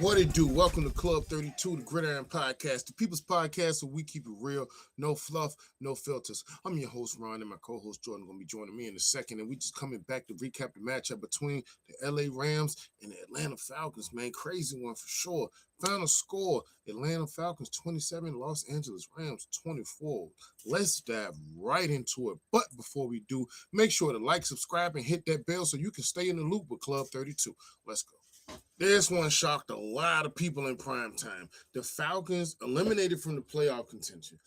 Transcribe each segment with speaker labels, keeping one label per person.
Speaker 1: What it do? Welcome to Club 32, the Gridiron Podcast, the people's podcast where we keep it real, no fluff, no filters. I'm your host, Ron, and my co-host, Jordan, going to be joining me in a second, and we just coming back to recap the matchup between the LA Rams and the Atlanta Falcons, man. Crazy one for sure. Final score, Atlanta Falcons 27, Los Angeles Rams 24. Let's dive right into it. But before we do, make sure to like, subscribe, and hit that bell so you can stay in the loop with Club 32. Let's go. This one shocked a lot of people in prime time. The Falcons eliminated from the playoff contention.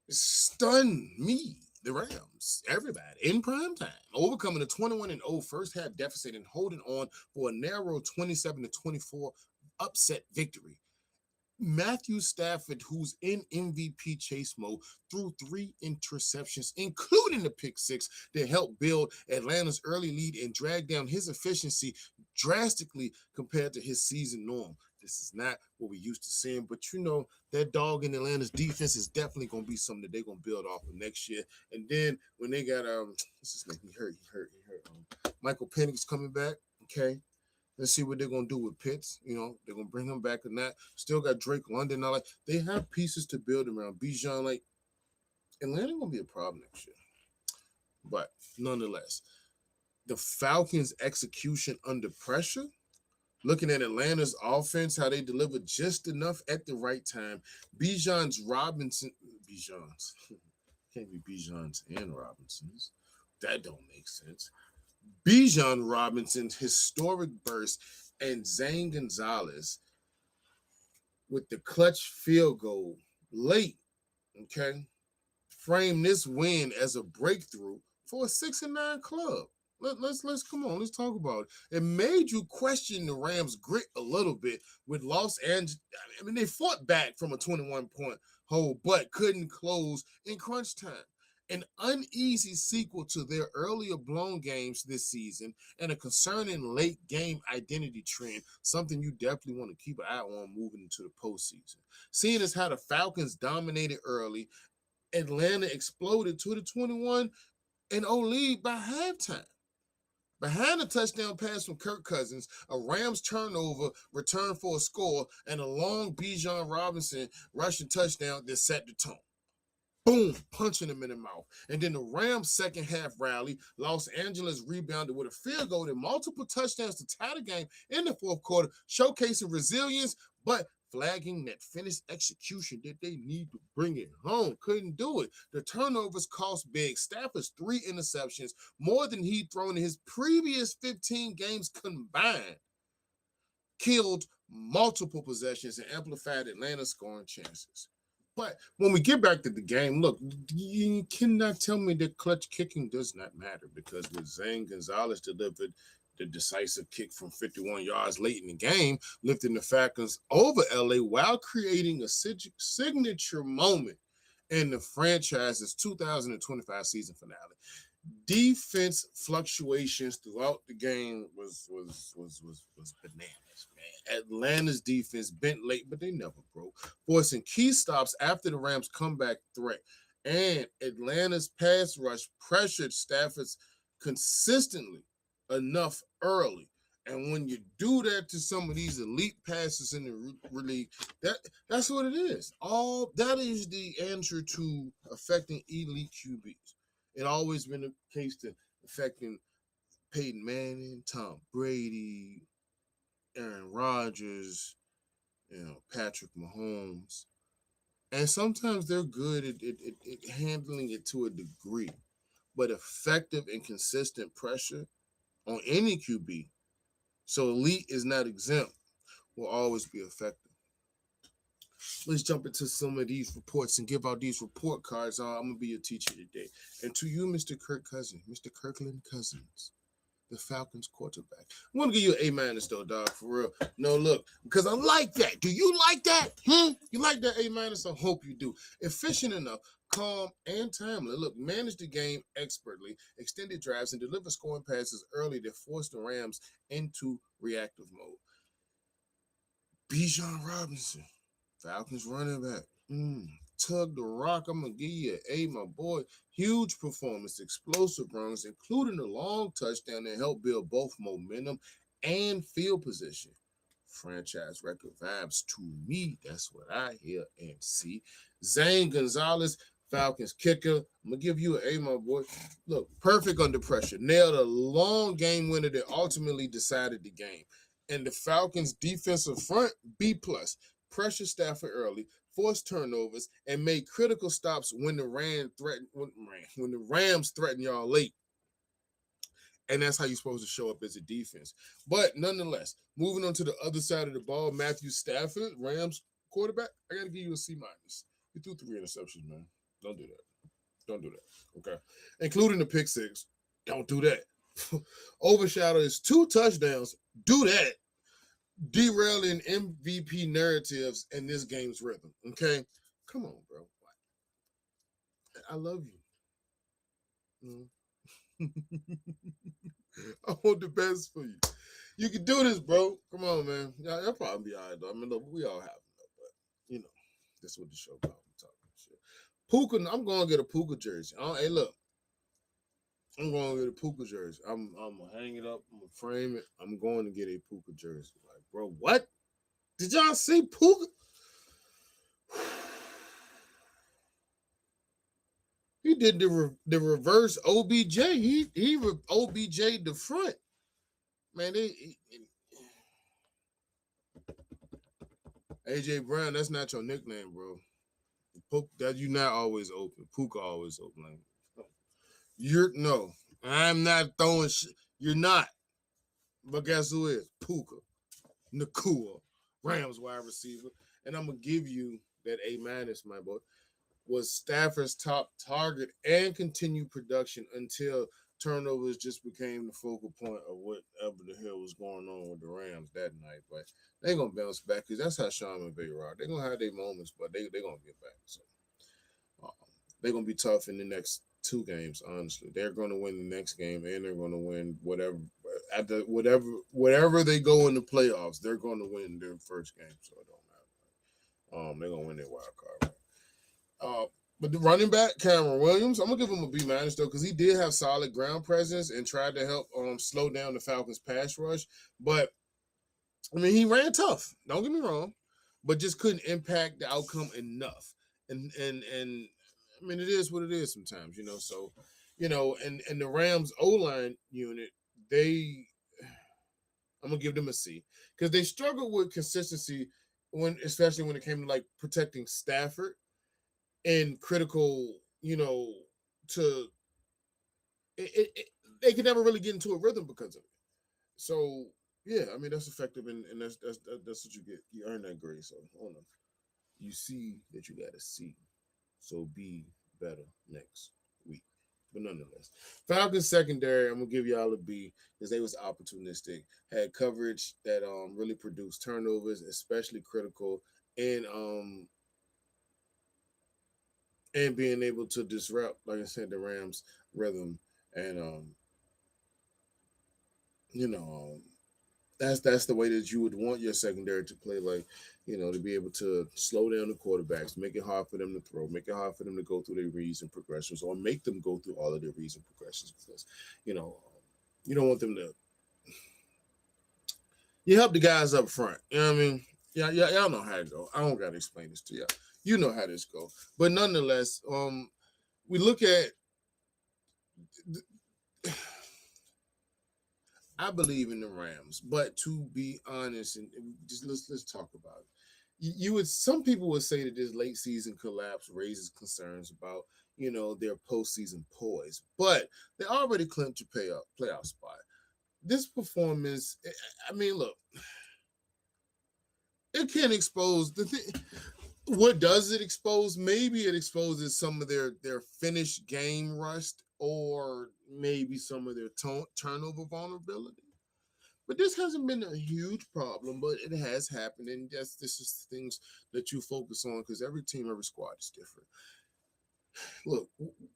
Speaker 1: It stunned me, the Rams, everybody in prime time, overcoming a 21-0 first half deficit and holding on for a narrow 27-24 upset victory. Matthew Stafford, who's in MVP chase mode, threw 3 interceptions, including the pick six, that helped build Atlanta's early lead and drag down his efficiency drastically compared to his season norm. This is not what we used to seeing, but you know, that dog in Atlanta's defense is definitely going to be something that they're going to build off of next year. And then when they got, what's his name? He hurt. Michael Penix coming back, okay? Let's see what they're going to do with Pitts. You know, they're going to bring him back or not. Still got Drake London. They have pieces to build around. Bijan, Atlanta going to be a problem next year. But nonetheless, the Falcons' execution under pressure, looking at Atlanta's offense, how they delivered just enough at the right time. Bijan's, can't be Bijan's and Robinson's. That don't make sense. Bijan Robinson's historic burst and Zane Gonzalez with the clutch field goal late, okay, frame this win as a breakthrough for a 6-9 club. Let's come on, let's talk about it. It made you question the Rams' grit a little bit with Los Angeles. I mean, they fought back from a 21-point hole, but couldn't close in crunch time. An uneasy sequel to their earlier blown games this season and a concerning late game identity trend, something you definitely want to keep an eye on moving into the postseason. Seeing as how the Falcons dominated early, Atlanta exploded to the 21-0 lead by halftime. Behind a touchdown pass from Kirk Cousins, a Rams turnover return for a score, and a long Bijan Robinson rushing touchdown that set the tone. Boom, punching him in the mouth. And then the Rams' second half rally, Los Angeles rebounded with a field goal and multiple touchdowns to tie the game in the fourth quarter, showcasing resilience, but flagging that finished execution that they need to bring it home. Couldn't do it. The turnovers cost big. Stafford's 3 interceptions, more than he'd thrown in his previous 15 games combined, killed multiple possessions and amplified Atlanta's scoring chances. But when we get back to the game, look, you cannot tell me that clutch kicking does not matter, because when Zane Gonzalez delivered the decisive kick from 51 yards late in the game, lifting the Falcons over LA while creating a signature moment in the franchise's 2025 season finale. Defense fluctuations throughout the game was bananas, man. Atlanta's defense bent late, but they never broke, forcing key stops after the Rams' comeback threat. And Atlanta's pass rush pressured Stafford's consistently enough early. And when you do that to some of these elite passes in the league, that's what it is. All that is the answer to affecting elite QBs. It always been the case to affecting Peyton Manning, Tom Brady, Aaron Rodgers, Patrick Mahomes. And sometimes they're good at handling it to a degree. But effective and consistent pressure on any QB, so elite is not exempt, will always be effective. Let's jump into some of these reports and give out these report cards. I'm going to be your teacher today. And to you, Mr. Mr. Kirkland Cousins, the Falcons quarterback, I want to give you an A- though, dog, for real. No, look, because I like that. Do you like that? You like that A-? I hope you do. Efficient enough, calm, and timely. Look, managed the game expertly, extended drives, and delivered scoring passes early that forced the Rams into reactive mode. Bijan Robinson, Falcons running back. Tug the rock. I'm going to give you an A, my boy. Huge performance, explosive runs, including a long touchdown that helped build both momentum and field position. franchise record vibes to me. That's what I hear and see. Zane Gonzalez, Falcons kicker. I'm going to give you an A, my boy. Look, perfect under pressure. Nailed a long game winner that ultimately decided the game. And the Falcons defensive front, B+. Pressure Stafford early, forced turnovers, and made critical stops when the Rams threatened y'all late. And that's how you're supposed to show up as a defense. But nonetheless, moving on to the other side of the ball, Matthew Stafford, Rams quarterback, I got to give you a C-. You threw 3 interceptions, man. Don't do that. Don't do that, okay? Including the pick 6. Don't do that. Overshadow his 2 touchdowns. Do that. Derailing MVP narratives in this game's rhythm, okay? Come on, bro. I love you. I want the best for you. You can do this, bro. Come on, man. Y'all probably be all right, though. I mean, look, we all have them, but, you know, that's what the show about. I'm talking shit. Puka, I'm going to get a Puka jersey. Hey, look. I'm going to get a Puka jersey. I'm going to hang it up. I'm going to frame it. I'm going to get a Puka jersey. Like, bro, what? Did y'all see Puka? He did the reverse OBJ. He OBJ the front. Man, AJ Brown, that's not your nickname, bro. That you not always open. Puka always open. Like, I'm not throwing shit. You're not. But guess who is? Puka. Nakua. Rams wide receiver. And I'm gonna give you that A-, my boy. Was Stafford's top target and continued production until turnovers just became the focal point of whatever the hell was going on with the Rams that night. But they're going to bounce back because that's how Sean McVay rock. They're going to have their moments, but they're going to get back. So they're going to be tough in the next 2 games, honestly. They're going to win the next game, and they're going to win whatever they go in the playoffs. They're going to win their first game, so it don't matter. They're going to win their wild card. But the running back, Cameron Williams, I'm going to give him a B- though, because he did have solid ground presence and tried to help slow down the Falcons' pass rush. But, I mean, he ran tough. Don't get me wrong. But just couldn't impact the outcome enough. And I mean, it is what it is sometimes, So, and the Rams O-line unit, I'm going to give them a C. Because they struggled with consistency, especially when it came to, like, protecting Stafford. And critical, they could never really get into a rhythm because of it. So, yeah, I mean, that's effective, and that's what you get. You earn that grade. So, hold on. You see that you got to see. So, be better next week. But nonetheless, Falcons secondary, I'm going to give y'all a B because they was opportunistic, had coverage that really produced turnovers, especially critical, and being able to disrupt, like I said, the Rams' rhythm. And, that's the way that you would want your secondary to play, like, to be able to slow down the quarterbacks, make it hard for them to throw, make it hard for them to go through their reads and progressions, or make them go through all of their reads and progressions because, you don't want them to – you help the guys up front. You know what I mean? Yeah, y'all know how it go. I don't got to explain this to y'all. You know how this go. But nonetheless, we look at I believe in the Rams, but to be honest, and just let's talk about it. Some people would say that this late season collapse raises concerns about their postseason poise, but they already clinched a playoff spot. This performance, I mean, look, it can expose the thing. What does it expose? Maybe it exposes some of their finished game rust, or maybe some of their turnover vulnerability. But this hasn't been a huge problem, but it has happened, and this is things that you focus on because every team, every squad is different. Look,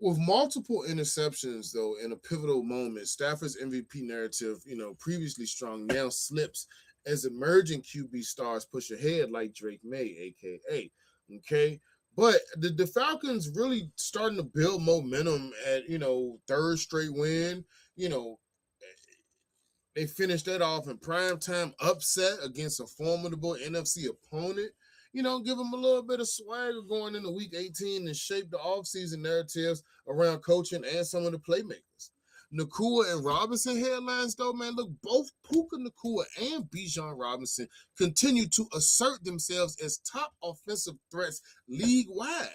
Speaker 1: with multiple interceptions, though, in a pivotal moment, Stafford's MVP narrative, previously strong, now slips as emerging QB stars push ahead like Drake May, a.k.a. Okay? But the Falcons really starting to build momentum at, third straight win. They finished that off in primetime upset against a formidable NFC opponent. Give them a little bit of swagger going into week 18 and shape the offseason narratives around coaching and some of the playmakers. Nakua and Robinson headlines, though, man, look, both Puka Nakua and Bijan Robinson continue to assert themselves as top offensive threats league-wide.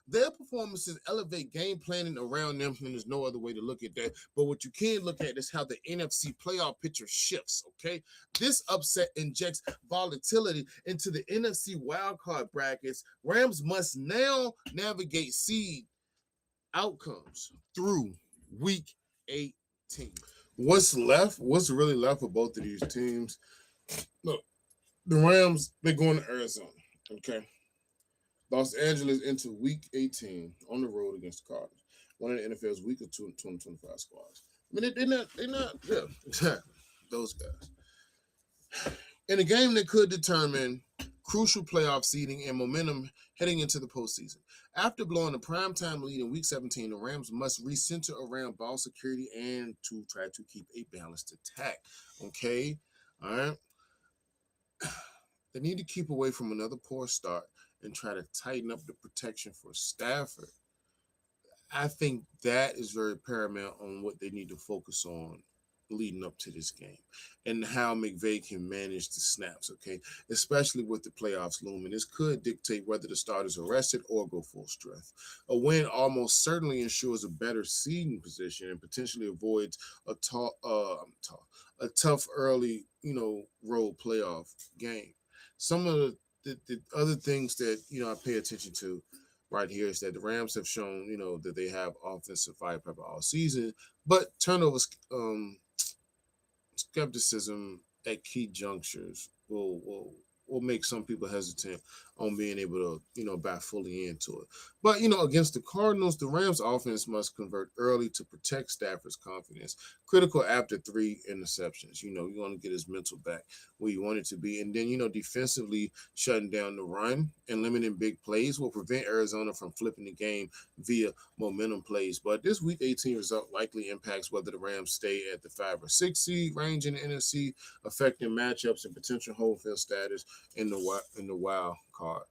Speaker 1: Their performances elevate game planning around them, and there's no other way to look at that. But what you can look at is how the NFC playoff picture shifts, okay? This upset injects volatility into the NFC wildcard brackets. Rams must now navigate seed outcomes through week 18. What's really left for both of these teams? Look, the Rams, they're going to Arizona, okay? Los Angeles into week 18 on the road against the Cardinals, one of the NFL's weakest 2025 squads. I mean, they're not, yeah, exactly, those guys. In a game that could determine crucial playoff seeding and momentum heading into the postseason. After blowing a primetime lead in week 17, the Rams must recenter around ball security and to try to keep a balanced attack, okay? All right? They need to keep away from another poor start and try to tighten up the protection for Stafford. I think that is very paramount on what they need to focus on leading up to this game and how McVay can manage the snaps, okay? Especially with the playoffs looming. This could dictate whether the starters are rested or go full strength. A win almost certainly ensures a better seeding position and potentially avoids a tough early, road playoff game. Some of the other things that, I pay attention to right here is that the Rams have shown, that they have offensive firepower all season, but turnovers, skepticism at key junctures will make some people hesitant on being able to, buy fully into it. But, against the Cardinals, the Rams offense must convert early to protect Stafford's confidence. Critical after 3 interceptions. You want to get his mental back where you want it to be. And then, defensively shutting down the run and limiting big plays will prevent Arizona from flipping the game via momentum plays. But this Week 18 result likely impacts whether the Rams stay at the 5 or 6 seed range in the NFC, affecting matchups and potential home field status in the wild card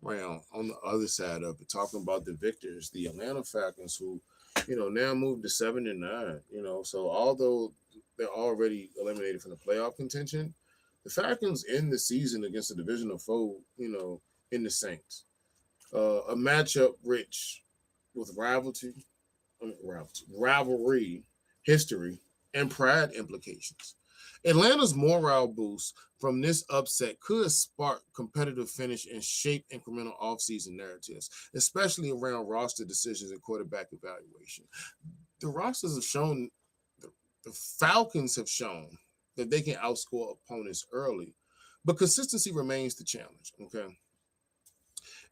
Speaker 1: round. On the other side of it, talking about the victors, the Atlanta Falcons, who now moved to 7-9. So although they're already eliminated from the playoff contention, the Falcons end the season against a divisional foe, in the Saints. A matchup rich with rivalry, history, and pride implications. Atlanta's morale boost from this upset could spark competitive finish and shape incremental offseason narratives, especially around roster decisions and quarterback evaluation. The rosters have shown, the Falcons have shown that they can outscore opponents early, but consistency remains the challenge, okay?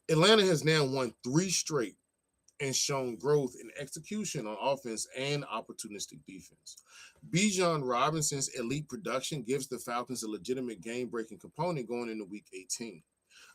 Speaker 1: Atlanta has now won 3 straight and shown growth in execution on offense and opportunistic defense. Bijan Robinson's elite production gives the Falcons a legitimate game-breaking component going into Week 18.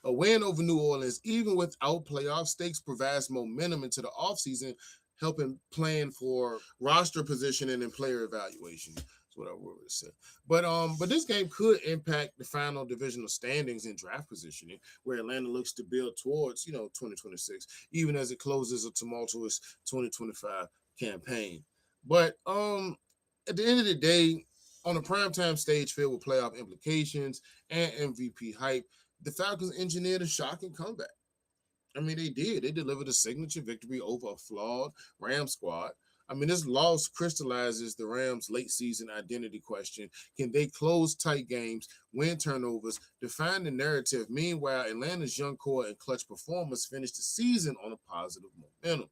Speaker 1: A win over New Orleans, even without playoff stakes, provides momentum into the offseason, helping plan for roster positioning and player evaluation. That's what I would say. But this game could impact the final divisional standings and draft positioning, where Atlanta looks to build towards, 2026, even as it closes a tumultuous 2025 campaign. But at the end of the day, on a primetime stage filled with playoff implications and MVP hype, the Falcons engineered a shocking comeback. I mean, they did. They delivered a signature victory over a flawed Rams squad. I mean, this loss crystallizes the Rams' late season identity question. Can they close tight games, win turnovers, define the narrative? Meanwhile, Atlanta's young core and clutch performers finished the season on a positive momentum,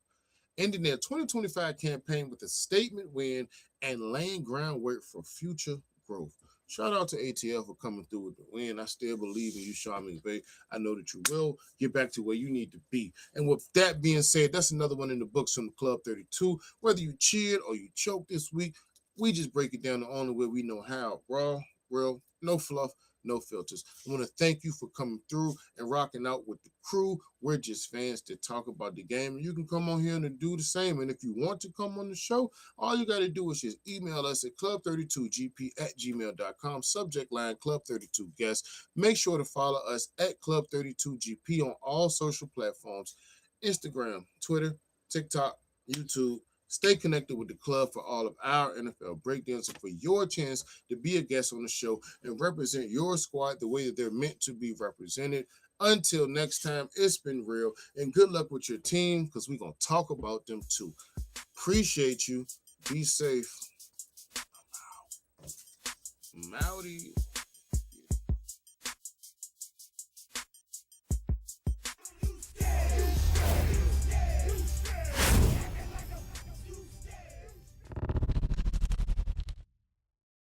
Speaker 1: ending their 2025 campaign with a statement win and laying groundwork for future growth. Shout out to ATL for coming through with the win. I still believe in you, Sean McVay. I know that you will get back to where you need to be. And with that being said, that's another one in the books from the Club 32. Whether you cheered or you choked this week, we just break it down the only way we know how. Raw, real, no fluff, no filters. I want to thank you for coming through and rocking out with the crew. We're just fans that talk about the game. You can come on here and do the same. And if you want to come on the show, all you got to do is just email us at club32gp@gmail.com. Subject line Club32 Guest. Make sure to follow us at Club32GP on all social platforms: Instagram, Twitter, TikTok, YouTube. Stay connected with the club for all of our NFL breakdowns and for your chance to be a guest on the show and represent your squad the way that they're meant to be represented. Until next time, it's been real, and good luck with your team because we're going to talk about them too. Appreciate you. Be safe. Mowdy.